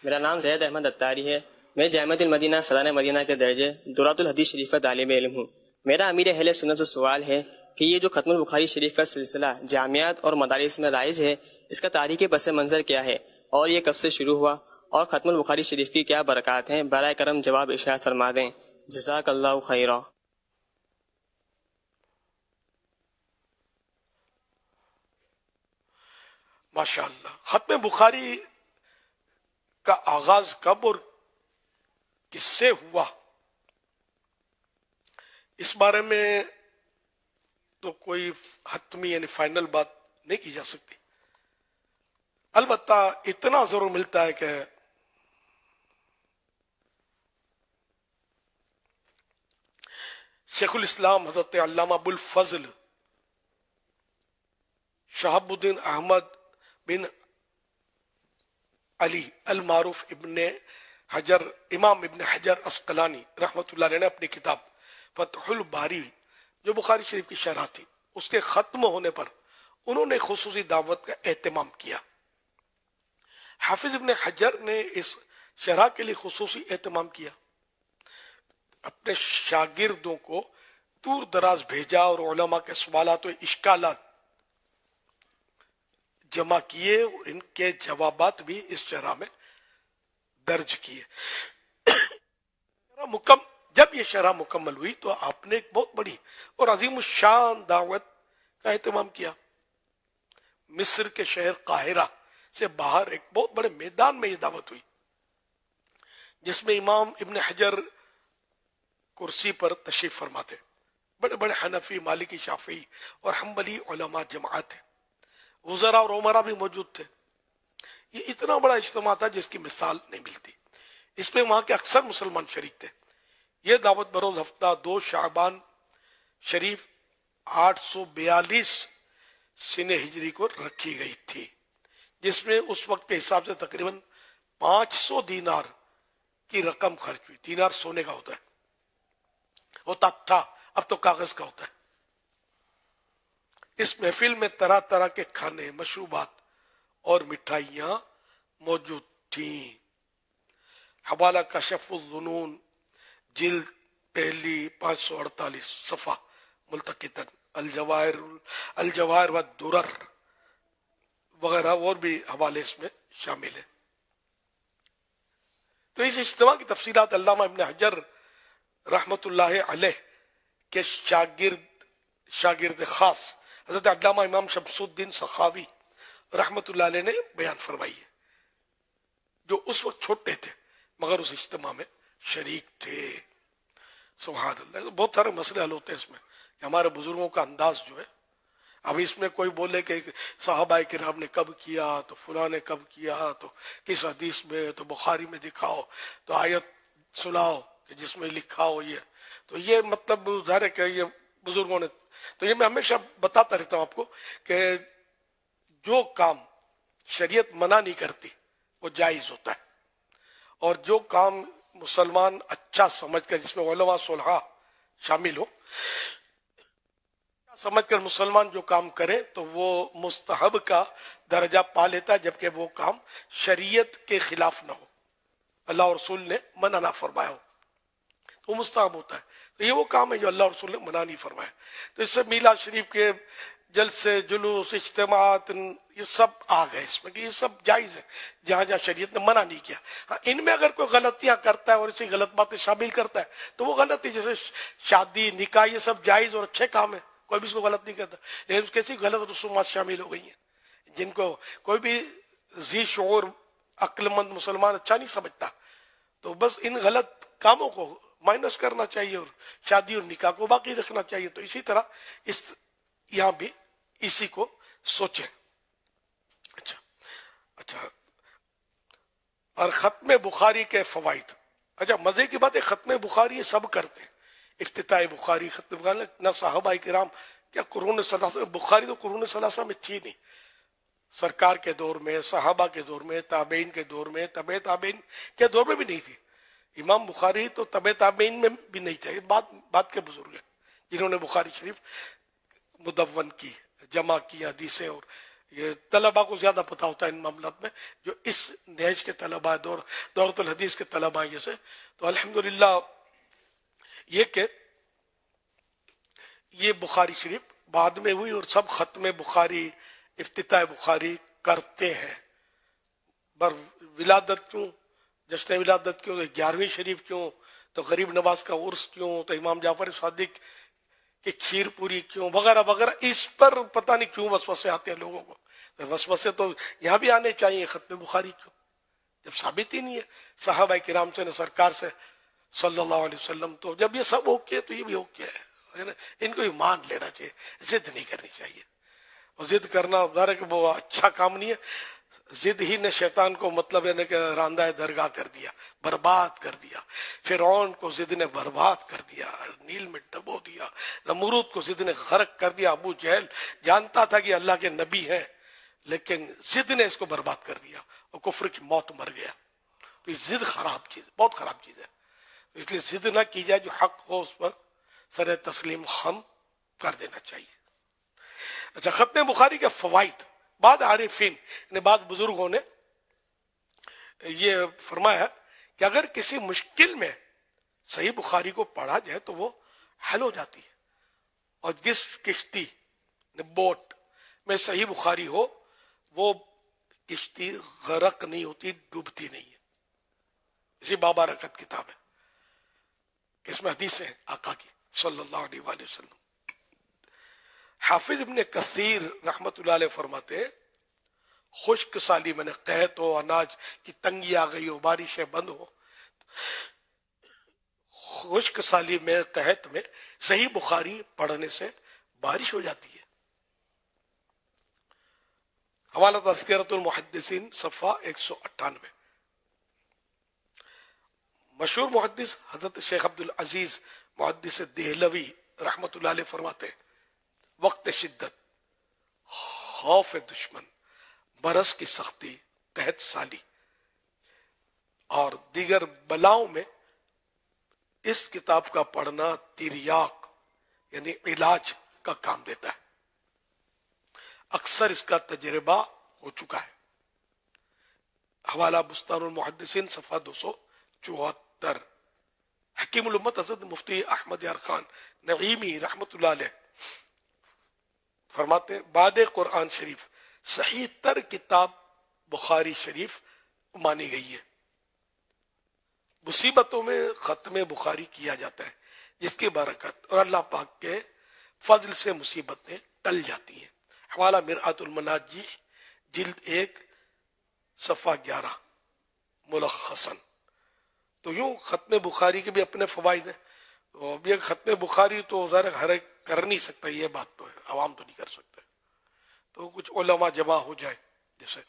میرا نام زید احمد اتاری ہے. میں جامعۃ المدینہ فضان مدینہ کے درجے دورات الحدیث شریف کا طالب علم ہوں. میرا امیر اہل سنت سے سوال ہے کہ یہ جو ختم البخاری شریف کا سلسلہ جامعات اور مدارس میں رائج ہے، اس کا تاریخی پس منظر کیا ہے اور یہ کب سے شروع ہوا، اور ختم البخاری شریف کی کیا برکات ہیں؟ برائے کرم جواب ارشاد فرما دیں. جزاک اللہ خیرا. ماشاءاللہ. ختم بخاری کا آغاز کب اور کس سے ہوا، اس بارے میں تو کوئی حتمی یعنی فائنل بات نہیں کی جا سکتی. البتہ اتنا ضرور ملتا ہے کہ شیخ الاسلام حضرت علامہ ابو الفضل شہاب الدین احمد بن علی المعروف ابن حجر، امام ابن حجر عسقلانی رحمۃ اللہ علیہ نے اپنی کتاب فتح الباری جو بخاری شریف کی شرح تھی، اس کے ختم ہونے پر انہوں نے خصوصی دعوت کا اہتمام کیا. حافظ ابن حجر نے اس شرح کے لیے خصوصی اہتمام کیا، اپنے شاگردوں کو دور دراز بھیجا اور علماء کے سوالات و اشکالات جمع کیے اور ان کے جوابات بھی اس شرح میں درج کیے. جب یہ شرح مکمل ہوئی تو آپ نے ایک بہت بڑی اور عظیم الشان دعوت کا اہتمام کیا. مصر کے شہر قاہرہ سے باہر ایک بہت بڑے میدان میں یہ دعوت ہوئی، جس میں امام ابن حجر کرسی پر تشریف فرماتے. بڑے بڑے حنفی، مالکی، شافعی اور حنبلی علماء جماعت تھے. وزراء اور عمراء بھی موجود تھے. یہ اتنا بڑا اجتماع تھا جس کی مثال نہیں ملتی. اس میں وہاں کے اکثر مسلمان شریک تھے. یہ دعوت بروز ہفتہ 2 شعبان شریف 842 سن ہجری کو رکھی گئی تھی، جس میں اس وقت کے حساب سے تقریباً 500 دینار کی رقم خرچ ہوئی. دینار سونے کا ہوتا تھا، اب تو کاغذ کا ہوتا ہے. اس محفل میں طرح طرح کے کھانے، مشروبات اور مٹھائیاں موجود تھیں. حوالہ کشف الظنون جلد پہلی 548 صفحہ ملتقطاً الجواہر والدرر وغیرہ اور بھی حوالے اس میں شامل ہیں. تو اس اجتماع کی تفصیلات علامہ ابن حجر رحمت اللہ علیہ کے شاگرد خاص حضرت علامہ امام شمس الدین سخاوی رحمت اللہ علیہ نے بیان فرمائی ہے، جو اس وقت چھوٹے تھے مگر اس اجتماع میں شریک تھے. سبحان اللہ. بہت سارے مسئلے حل ہوتے ہیں اس میں کہ ہمارے بزرگوں کا انداز جو ہے. اب اس میں کوئی بولے کہ صحابہ کرام نے کب کیا، تو فلاں نے کب کیا، تو کس حدیث میں، تو بخاری میں دکھاؤ، تو آیت سناؤ کہ جس میں لکھا ہو یہ. تو یہ مطلب ظاہر ہے کہ یہ بزرگوں نے، تو یہ میں ہمیشہ بتاتا رہتا ہوں آپ کو کہ جو کام شریعت منع نہیں کرتی وہ جائز ہوتا ہے، اور جو کام مسلمان اچھا سمجھ کر، جس میں علماء صلحاء شامل ہو، سمجھ کر مسلمان جو کام کرے تو وہ مستحب کا درجہ پا لیتا ہے، جبکہ وہ کام شریعت کے خلاف نہ ہو، اللہ اور رسول نے منع نہ فرمایا ہو، تو وہ مستحب ہوتا ہے. تو یہ وہ کام ہے جو اللہ اور رسول نے منع نہیں فرمایا. تو اس سے میلاد شریف کے جلسے، جلوس، اجتماعات، یہ سب آ گئے اس میں کہ یہ سب جائز ہے جہاں جہاں شریعت نے منع نہیں کیا. ہاں، ان میں اگر کوئی غلطیاں کرتا ہے اور اسی غلط باتیں شامل کرتا ہے تو وہ غلط ہے. جیسے شادی، نکاح، یہ سب جائز اور اچھے کام ہے، کوئی بھی اس کو غلط نہیں کرتا. لیکن اس کیسی غلط رسومات شامل ہو گئی ہیں جن کو کوئی بھی ذی شعور عقل مند مسلمان اچھا نہیں سمجھتا. تو بس ان غلط کاموں کو مائنس کرنا چاہیے اور شادی اور نکاح کو باقی رکھنا چاہیے. تو اسی طرح یہاں بھی اسی کو سوچیں. اچھا اور ختم بخاری کے فوائد. اچھا، مزے کی بات ہے، ختم بخاری یہ سب کرتے ہیں، افتتاح بخاری، ختم بخاری. نہ صحابہ کرام کیا قرون ثلاثہ، بخاری تو قرون ثلاثہ میں تھی نہیں، سرکار کے دور میں، صحابہ کے دور میں، تابعین کے دور میں، تبع تابعین کے دور میں بھی نہیں تھی. امام بخاری تو تبع تابعین میں بھی نہیں تھے. بعد کے بزرگ ہیں جنہوں نے بخاری شریف مدون کی، جمع کی حدیثیں اور یہ طلباء کو زیادہ پتہ ہوتا ہے ان معاملات میں، جو اس نہج کے طلباء دورۃ الحدیث کے طلباء جیسے. تو الحمدللہ یہ کہ یہ بخاری شریف بعد میں ہوئی، اور سب ختم بخاری، افتتاح بخاری کرتے ہیں. بر ولادت کیوں، جشن ولادت کیوں، 11ویں شریف کیوں، تو غریب نواز کا عرس کیوں، تو امام جعفر صادق کی کھیر پوری کیوں، وغیرہ وغیرہ. اس پر پتہ نہیں کیوں وسوسے آتے ہیں لوگوں کو. وسوسے تو یہاں بھی آنے چاہیے، ختم بخاری کیوں جب ثابت ہی نہیں ہے صحابہ کرام سے، سرکار سے صلی اللہ علیہ وسلم. تو جب یہ سب اوکے تو یہ بھی اوکے ہے نا. ان کو یہ مان لینا چاہیے، ضد نہیں کرنی چاہیے. اور ضد کرنا ظاہر ہے کہ وہ اچھا کام نہیں ہے. ضد ہی نے شیطان کو مطلب ہے کہ راندہ درگاہ کر دیا، برباد کر دیا. فرعون کو ضد نے برباد کر دیا، نیل میں ڈبو دیا. نمرود کو ضد نے غرق کر دیا. ابو جہل جانتا تھا کہ اللہ کے نبی ہیں، لیکن ضد نے اس کو برباد کر دیا اور کفر کی موت مر گیا. تو یہ ضد خراب چیز، بہت خراب چیز ہے. اس لیے ضد نہ کی جائے، جو حق ہو اس پر سر تسلیم خم کر دینا چاہیے. اچھا، ختم بخاری کے فوائد. بعد عارفین یعنی بعد بزرگوں نے یہ فرمایا کہ اگر کسی مشکل میں صحیح بخاری کو پڑھا جائے تو وہ حل ہو جاتی ہے. اور جس کشتی بوٹ میں صحیح بخاری ہو وہ کشتی غرق نہیں ہوتی، ڈوبتی نہیں ہے. اسی بابرکت کتاب ہے کہ اس میں حدیث ہے آقا کی صلی اللہ علیہ وآلہ وسلم. حافظ ابن کثیر رحمت اللہ علیہ فرماتے ہیں خشک سالی میں نے قحط ہو، اناج کی تنگی آ گئی ہو، بارشیں بند ہو، خشک سالی میں قحط میں صحیح بخاری پڑھنے سے بارش ہو جاتی ہے. حوالہ تذکرۃ المحدثین صفحہ 198. مشہور محدث حضرت شیخ عبدالعزیز محدث دہلوی رحمت اللہ علیہ فرماتے ہیں وقت شدت، خوف دشمن، برس کی سختی، قحط سالی اور دیگر بلاؤں میں اس کتاب کا پڑھنا تریاق یعنی علاج کا کام دیتا ہے. اکثر اس کا تجربہ ہو چکا ہے. حوالہ بستان المحدثین صفحہ 274. حکیم الامت حضرت مفتی احمد یار خان نعیمی رحمت اللہ علیہ فرماتے ہیں بعد قرآن شریف صحیح تر کتاب بخاری شریف مانی گئی ہے. مصیبتوں میں ختم بخاری کیا جاتا ہے جس کی برکت اور اللہ پاک کے فضل سے مصیبتیں ٹل جاتی ہیں. حوالہ مرآت المناجی جلد 1 صفحہ 11 ملخصاً. تو یوں ختم بخاری کے بھی اپنے فوائد ہیں. تو اب یہ ختم بخاری تو ظاہر ہر ایک کر نہیں سکتا، یہ بات تو ہے، عوام تو نہیں کر سکتے. تو کچھ علماء جمع ہو جائے جیسے،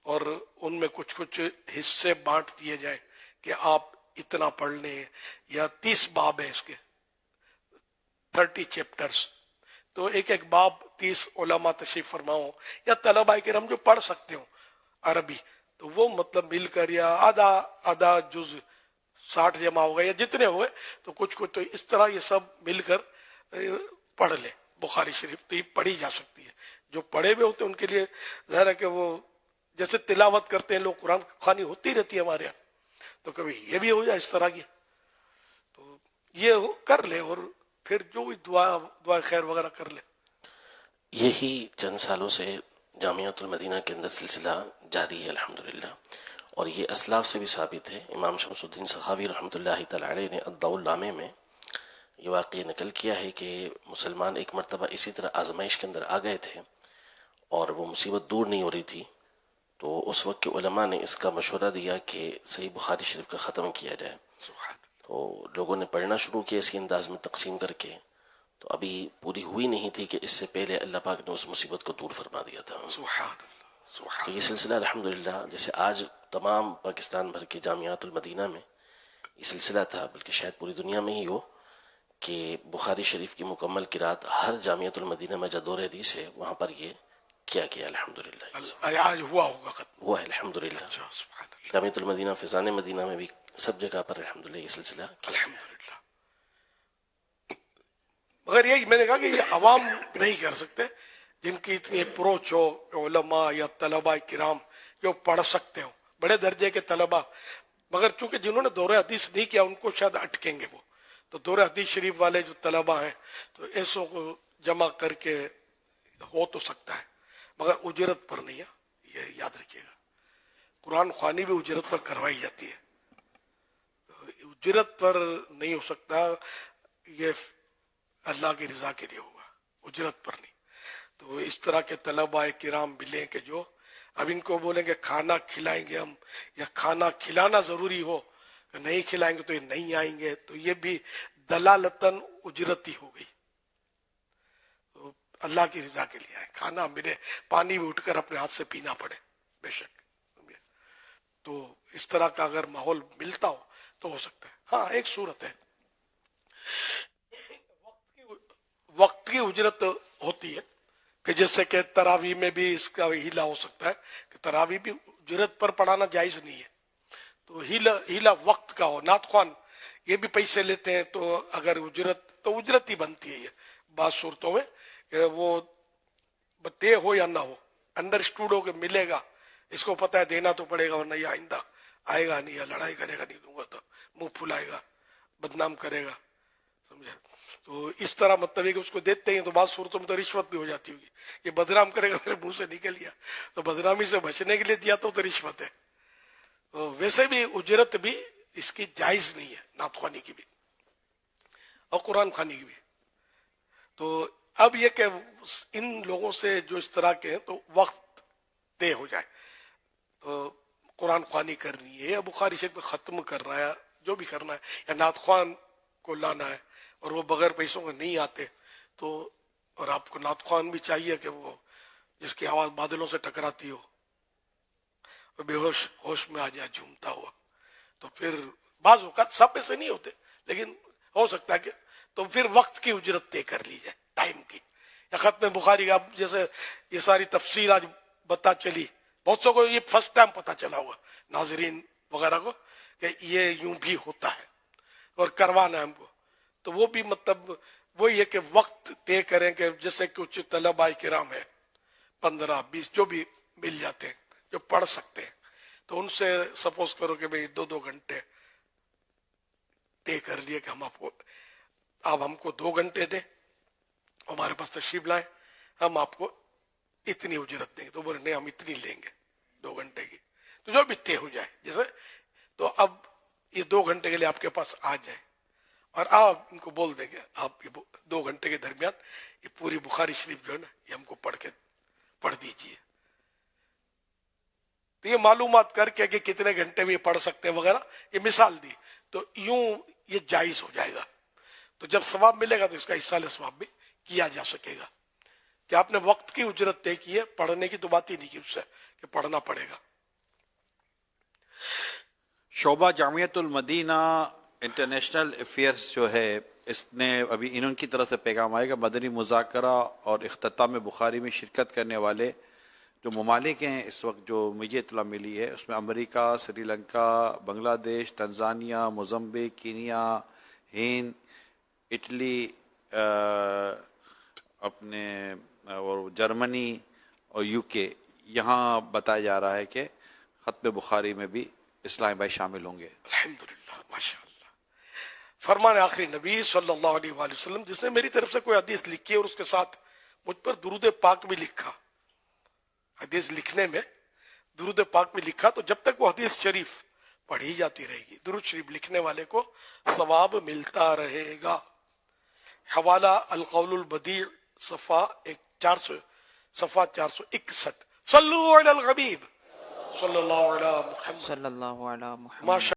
اور ان میں کچھ حصے بانٹ دیے جائیں کہ آپ اتنا پڑھ لیں، یا 30 باب ہیں اس کے، 30 چیپٹرز. تو ایک ایک باب 30 علماء تشریف فرماؤں یا طلباء کرام جو پڑھ سکتے ہوں عربی، تو وہ مطلب مل کر یا آدھا جز 60 جمع ہو گئے یا جتنے ہوئے، تو کچھ تو اس طرح یہ سب مل کر پڑھ لیں بخاری شریف. تو یہ پڑھی جا سکتی ہے. جو پڑھے ہوئے ہوتے ہیں ان کے لیے ظاہر ہے کہ وہ جیسے تلاوت کرتے ہیں لوگ، قرآن خوانی ہوتی رہتی ہے ہمارے یہاں، تو کبھی یہ بھی ہو جائے اس طرح کی، تو یہ کر لے اور پھر جو بھی دعا خیر وغیرہ کر لے. یہی چند سالوں سے جامعۃ المدینہ کے اندر سلسلہ جاری ہے الحمدللہ، اور یہ اسلاف سے بھی ثابت ہے. امام شمس الدین سخاوی رحمۃ اللہ تعالی علیہ نے الضوء النامہ میں یہ واقعہ نقل کیا ہے کہ مسلمان ایک مرتبہ اسی طرح آزمائش کے اندر آ گئے تھے اور وہ مصیبت دور نہیں ہو رہی تھی. تو اس وقت کے علماء نے اس کا مشورہ دیا کہ صحیح بخاری شریف کا ختم کیا جائے. تو لوگوں نے پڑھنا شروع کیا اسی انداز میں تقسیم کر کے. تو ابھی پوری ہوئی نہیں تھی کہ اس سے پہلے اللہ پاک نے اس مصیبت کو دور فرما دیا تھا. تو یہ سلسلہ الحمدللہ جیسے آج تمام پاکستان بھر کے جامعات المدینہ میں یہ سلسلہ تھا، بلکہ شاید پوری دنیا میں ہی ہو کہ بخاری شریف کی مکمل قرات ہر جامعۃ المدینہ میں جو دور حدیث ہے وہاں پر یہ کیا گیا الحمدللہ. آج ہوا ہوگا ختم، ہوا ہے الحمدللہ. جامعۃ المدینہ فیضان مدینہ میں بھی سب جگہ پر الحمدللہ یہ سلسلہ الحمدللہ. مگر یہی میں نے کہا کہ یہ عوام نہیں کر سکتے، جن کی اتنی اپروچ ہو کہ علماء یا طلباء کرام جو پڑھ سکتے ہوں، بڑے درجے کے طلباء، مگر چونکہ جنہوں نے دورہ حدیث نہیں کیا ان کو شاید اٹکیں گے وہ، تو دورہ حدیث شریف والے جو طلباء ہیں تو ایسوں کو جمع کر کے ہو تو سکتا ہے، مگر اجرت پر نہیں ہے، یہ یاد رکھیے گا۔ قرآن خوانی بھی اجرت پر کروائی جاتی ہے، اجرت پر نہیں ہو سکتا، یہ اللہ کی رضا کے لیے ہوگا، اجرت پر نہیں۔ تو اس طرح کے طلباء کرام ملیں کہ جو اب ان کو بولیں گے کھانا کھلائیں گے ہم، یا کھانا کھلانا ضروری ہو، نہیں کھلائیں گے تو یہ نہیں آئیں گے، تو یہ بھی دلالتاً اجرتی ہو گئی۔ تو اللہ کی رضا کے لیے آئے، کھانا ملے، پانی بھی اٹھ کر اپنے ہاتھ سے پینا پڑے، بے شک۔ تو اس طرح کا اگر ماحول ملتا ہو تو ہو سکتا ہے۔ ہاں ایک صورت ہے، وقت کی اجرت ہوتی ہے کہ جیسے کہ تراویح میں بھی اس کا ہیلا ہو سکتا ہے کہ تراویح بھی اجرت پر پڑھانا جائز نہیں ہے، تو ہیلا وقت کا ہو۔ نعت خوان یہ بھی پیسے لیتے ہیں، تو اگر اجرت تو اجرت ہی بنتی ہے یہ بعض صورتوں میں، کہ وہ طے ہو یا نہ ہو، انڈرسٹوڈ ہو کہ ملے گا، اس کو پتہ ہے دینا تو پڑے گا ورنہ یہ آئندہ آئے گا نہیں، یا لڑائی کرے گا، نہیں دوں گا تو منہ پھلائے گا، بدنام کرے گا، سمجھا؟ تو اس طرح مطلب ہے کہ اس کو دیتے ہیں، تو بعض صورتوں میں تو رشوت بھی ہو جاتی ہوگی، یہ بدنام کرے گا میرے منہ سے نکل گیا، تو بدنامی سے بچنے کے لیے دیا تو رشوت ہے۔ تو ویسے بھی اجرت بھی اس کی جائز نہیں ہے، نعت خوانی کی بھی اور قرآن خوانی کی بھی۔ تو اب یہ کہ ان لوگوں سے جو اس طرح کے ہیں تو وقت طے ہو جائے، تو قرآن خوانی کرنی ہے یا بخاری شریف میں ختم کرنا ہے، جو بھی کرنا ہے، یا نعت خوان کو لانا ہے اور وہ بغیر پیسوں کے نہیں آتے، تو اور آپ کو نعت خوان بھی چاہیے کہ وہ جس کی آواز بادلوں سے ٹکراتی ہو، بے ہوش ہوش میں آ جائے جھومتا ہوا، تو پھر بعض اوقات سب ایسے نہیں ہوتے، لیکن ہو سکتا ہے کہ تو پھر وقت کی اجرت طے کر لی جائے، ٹائم کی۔ یا ختم بخاری کا اب جیسے یہ ساری تفصیل آج پتہ چلی، بہت سو کو یہ فرسٹ ٹائم پتہ چلا ہوگا، ناظرین وغیرہ کو، کہ یہ یوں بھی ہوتا ہے اور کروانا ہے ہم کو، تو وہ بھی مطلب وہی ہے کہ وقت طے کریں، کہ جیسے کچھ طلباء کرام ہیں 15-20 جو بھی مل جاتے ہیں جو پڑھ سکتے ہیں، تو ان سے سپوز کرو کہ بھئی 2 گھنٹے طے کر لیے کہ آپ ہم کو 2 گھنٹے دیں، ہمارے پاس تشریف لائیں، ہم آپ کو اتنی اجرت دیں گے، تو بولے نہیں ہم اتنی لیں گے 2 گھنٹے کی، تو جو بھی طے ہو جائے جیسے، تو اب یہ 2 گھنٹے کے لیے آپ کے پاس آ جائے، اور آپ ان کو بول دیں گے آپ یہ 2 گھنٹے کے درمیان یہ پوری بخاری شریف جو ہے نا یہ ہم کو پڑھ دیجئے، تو یہ معلومات کر کے کہ کتنے گھنٹے میں یہ پڑھ سکتے ہیں وغیرہ، یہ مثال دی، تو یوں یہ جائز ہو جائے گا، تو جب ثواب ملے گا تو اس کا احصال ثواب بھی کیا جا سکے گا، کہ آپ نے وقت کی اجرت طے کی ہے، پڑھنے کی تو بات ہی نہیں کی اس سے کہ پڑھنا پڑے گا۔ شعبہ جامعۃ المدینہ انٹرنیشنل افیئرس جو ہے، اس نے ابھی ان کی طرف سے پیغام آئے گا، مدنی مذاکرہ اور اختتام بخاری میں شرکت کرنے والے جو ممالک ہیں اس وقت جو مجھے اطلاع ملی ہے، اس میں امریکہ، سری لنکا، بنگلہ دیش، تنزانیہ، موزمبیق، کینیا، ہند، اٹلی، اپنے اور جرمنی اور یو کے، یہاں بتایا جا رہا ہے کہ ختم بخاری میں بھی اسلام بھائی شامل ہوں گے۔ الحمدللہ، ماشاءاللہ۔ فرمان آخری نبی صلی اللہ علیہ وآلہ وسلم، جس نے میری طرف سے کوئی حدیث لکھی اور اس کے ساتھ مجھ پر درود پاک بھی لکھا، حدیث لکھنے میں درود پاک بھی لکھا، تو جب تک وہ حدیث شریف پڑھی جاتی رہے گی، درود شریف لکھنے والے کو ثواب ملتا رہے گا۔ حوالہ القول البدیع صفحہ 461۔ صلو علی الحبیب صلی اللہ علیہ محمد۔ صلی اللہ علیہ محمد۔ ماشاء